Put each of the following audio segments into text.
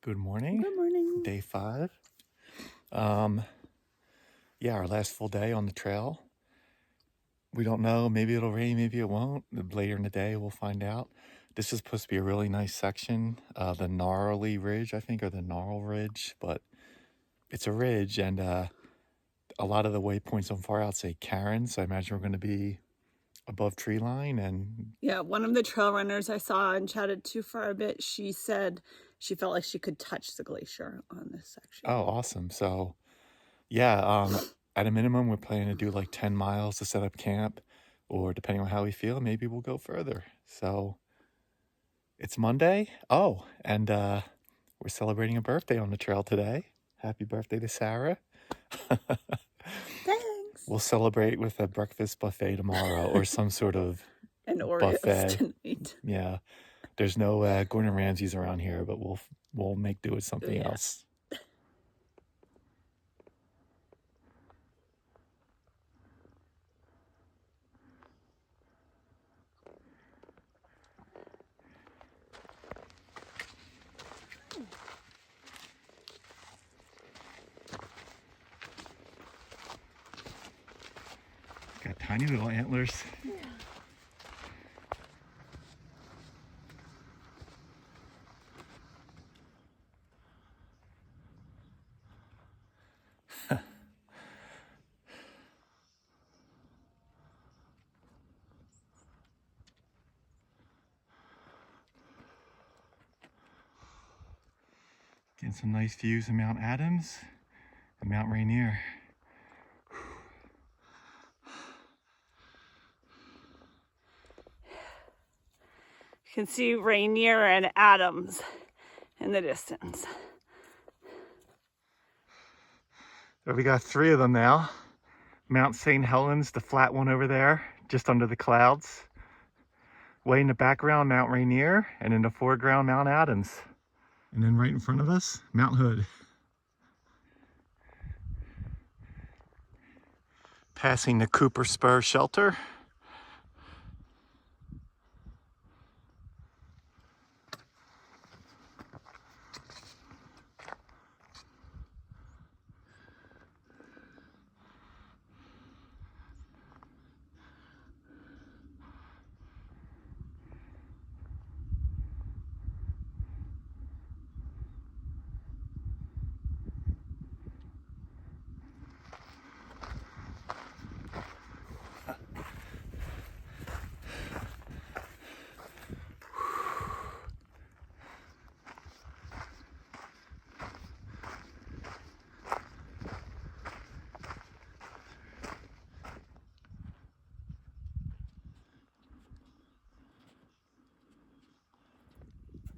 Good morning. Good morning. Day 5. Yeah, our last full day on the trail. We don't know. Maybe it'll rain, maybe it won't. Later in the day, we'll find out. This is supposed to be a really nice section, the Gnarly Ridge, I think, or the Gnarl Ridge, but it's a ridge, and a lot of the waypoints so far out say Karen, so I imagine we're going to be above tree line. And Yeah, one of the trail runners I saw and chatted to for a bit, she said she felt like she could touch the glacier on this section. oh, awesome. So, yeah, at a minimum, we're planning to do like 10 miles to set up camp, or depending on how we feel, maybe we'll go further. So, it's Monday. Oh, and we're celebrating a birthday on the trail today. Happy birthday to Sarah. Thanks. We'll celebrate with a breakfast buffet tomorrow or some sort of And Oreos buffet. tonight. Yeah. There's no Gordon Ramsay's around here, but we'll make do with something else. Got tiny little antlers. Yeah. Getting some nice views of Mount Adams and Mount Rainier. You can see Rainier and Adams in the distance. So we got 3 of them now. Mount St. Helens, the flat one over there, just under the clouds. Way in the background, Mount Rainier, and in the foreground, Mount Adams. And then right in front of us, Mount Hood. Passing the Cooper Spur Shelter.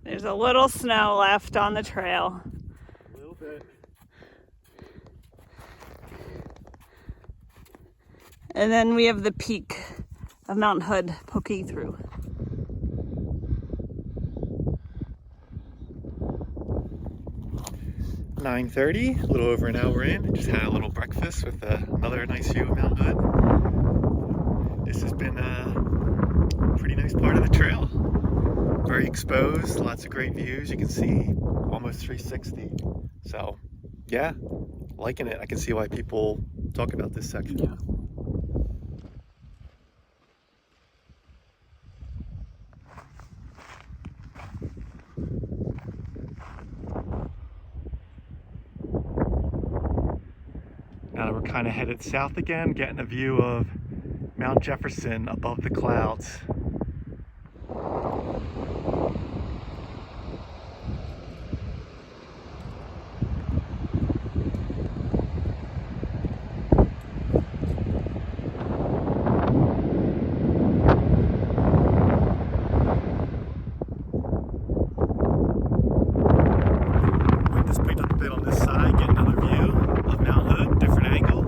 There's a little snow left on the trail. A little bit. And then we have the peak of Mount Hood poking through. $9:30, a little over an hour in. Just had a little breakfast with another nice view of Mount Hood. This has been a pretty nice part of the trail. Very exposed, lots of great views. You can see almost 360. So, yeah, liking it. I can see why people talk about this section. Yeah. Now that we're kind of headed south again, getting a view of Mount Jefferson above the clouds. Wind has picked up a bit on this side, get another view of Mount Hood, different angle.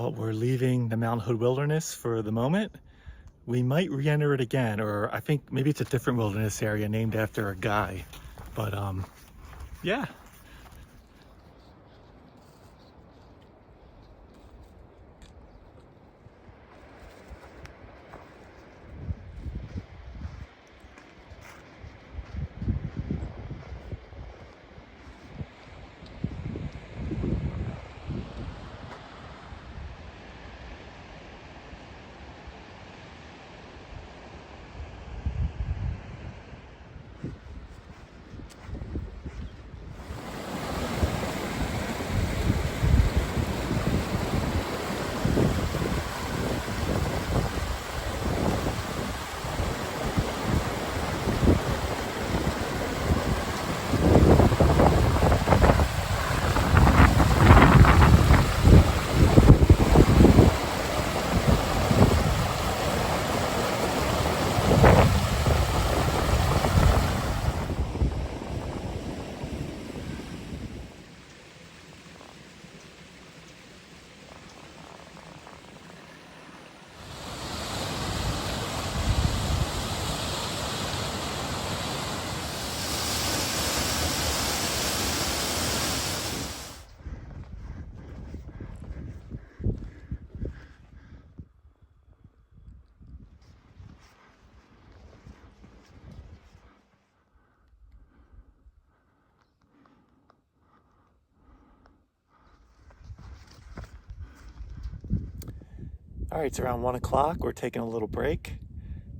Well, we're leaving the Mount Hood Wilderness for the moment. We might re-enter it again, or I think maybe it's a different wilderness area named after a guy. But yeah. All right, it's around 1 o'clock. We're taking a little break.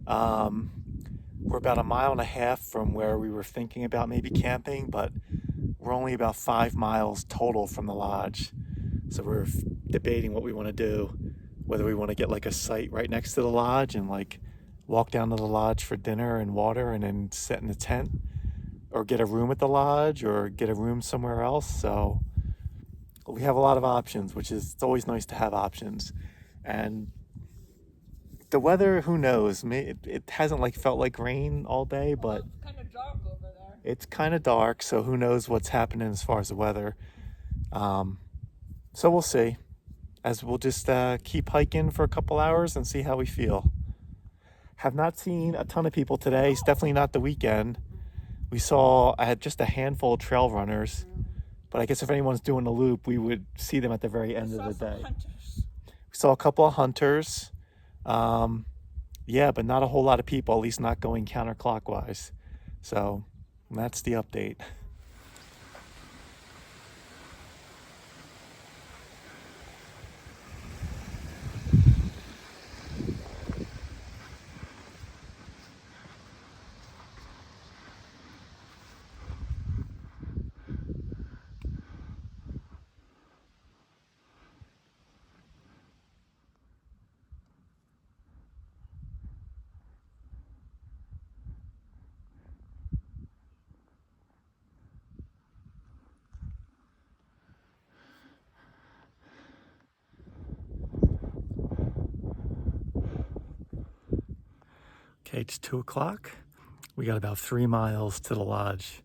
We're about 1.5 miles from where we were thinking about maybe camping, but we're only about 5 miles total from the lodge. So we're debating what we want to do, whether we want to get like a site right next to the lodge and like walk down to the lodge for dinner and water and then sit in the tent, or get a room at the lodge or get a room somewhere else. So we have a lot of options, which is, it's always nice to have options. And the weather, who knows? It hasn't like felt like rain all day, but it's kind of dark over there. it's kind of dark, so who knows what's happening as far as the weather. So we'll see. As we'll just keep hiking for a couple hours and see how we feel. Have not seen a ton of people today. It's definitely not the weekend. I had just a handful of trail runners, but I guess if anyone's doing the loop, we would see them at the very end of the day. We saw a couple of hunters. Yeah, but not a whole lot of people, at least not going counterclockwise. So that's the update. Okay, it's 2 o'clock. We got about 3 miles to the lodge.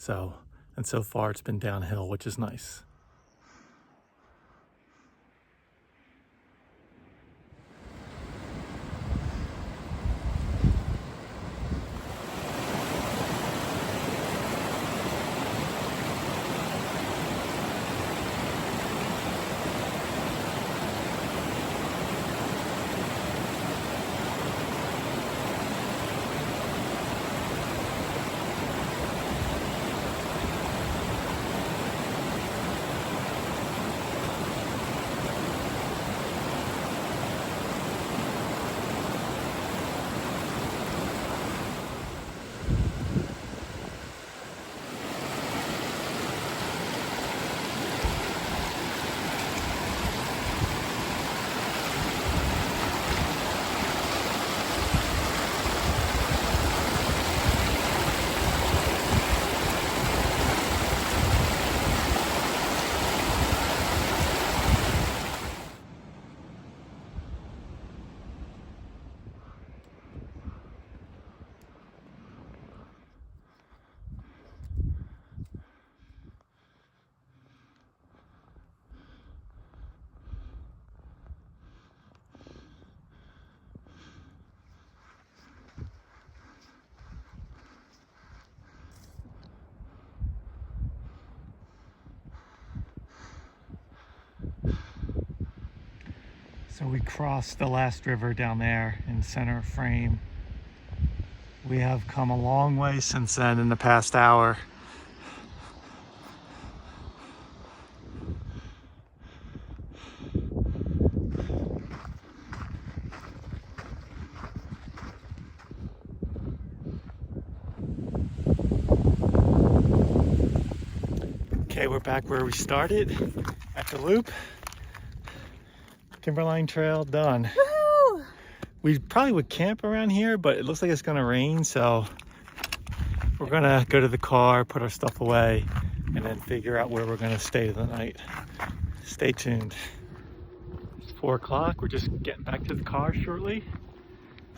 And so far it's been downhill, which is nice. So we crossed the last river down there in center frame. We have come a long way since then in the past hour. Okay, we're back where we started at the loop. Timberline Trail done. Woo! We probably would camp around here, but it looks like it's gonna rain, so we're gonna go to the car, put our stuff away, and then figure out where we're gonna stay the night. Stay tuned. It's 4 o'clock. We're just getting back to the car shortly.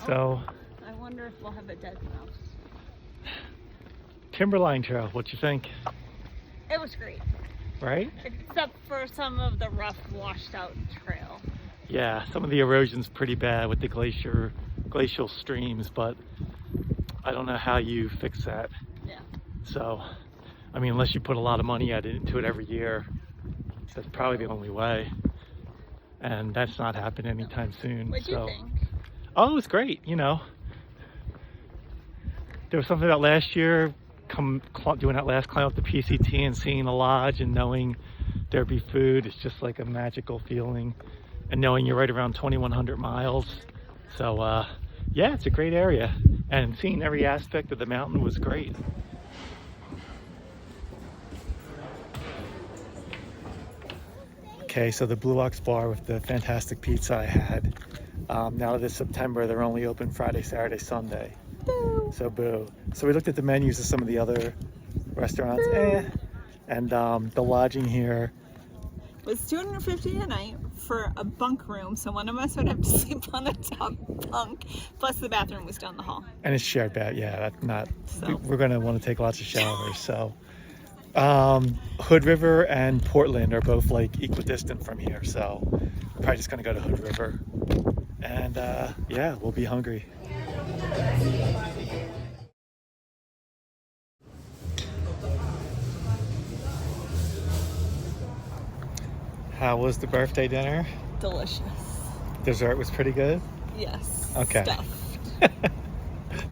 So, I wonder if we'll have a dead mouse. Timberline Trail, what you think? It was great. Right? Except for some of the rough, washed out trail. Yeah, some of the erosion's pretty bad with the glacial streams, but I don't know how you fix that. Yeah. So, I mean, unless you put a lot of money into it every year, that's probably the only way. And that's not happening anytime soon. What'd you think? Oh, it was great, you know. There was something about last year, doing that last climb up the PCT and seeing the lodge and knowing there'd be food. It's just like a magical feeling. And knowing you're right around 2,100 miles. So, yeah, it's a great area. And seeing every aspect of the mountain was great. Okay, so the Blue Ox Bar with the fantastic pizza I had. Now this September, they're only open Friday, Saturday, Sunday. Boo. So boo. So we looked at the menus of some of the other restaurants. And the lodging here Was $250 a night for a bunk room, so one of us would have to sleep on the top bunk. Plus the bathroom was down the hall. and it's shared bed. Yeah, that's not. So. We're gonna want to take lots of showers. So Hood River and Portland are both like equidistant from here. So probably just gonna go to Hood River. And yeah, we'll be hungry. How was the birthday dinner? Delicious. Dessert was pretty good? Yes. Okay. Stuffed.